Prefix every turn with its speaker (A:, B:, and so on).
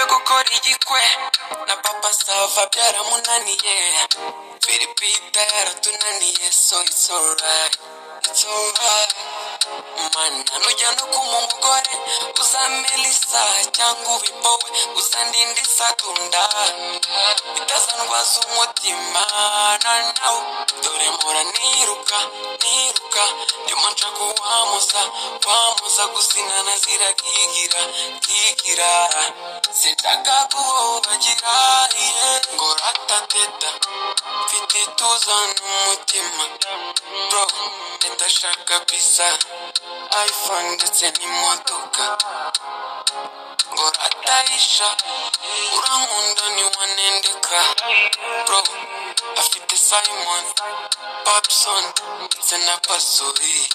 A: byo gukora igikwe na papa sava byaramunaniye Filipita yaratunaniye so it's alright mana nujya no kuma umugore uza Melissa cyangwa ubipowe uza ndindi Satunda bitazandwaza umutima nawe dore mpora niruka ndimo nshaka wamuza gusinana ziragigira sinshaka kuhobagira ngo ratateta mfite ituza n'umutima bro ndashaka pizza iPhone ndetse n'imodoka ngo ratayisha urankunda ntiwanendeka bro afite Simon Babson ndetse na Pasori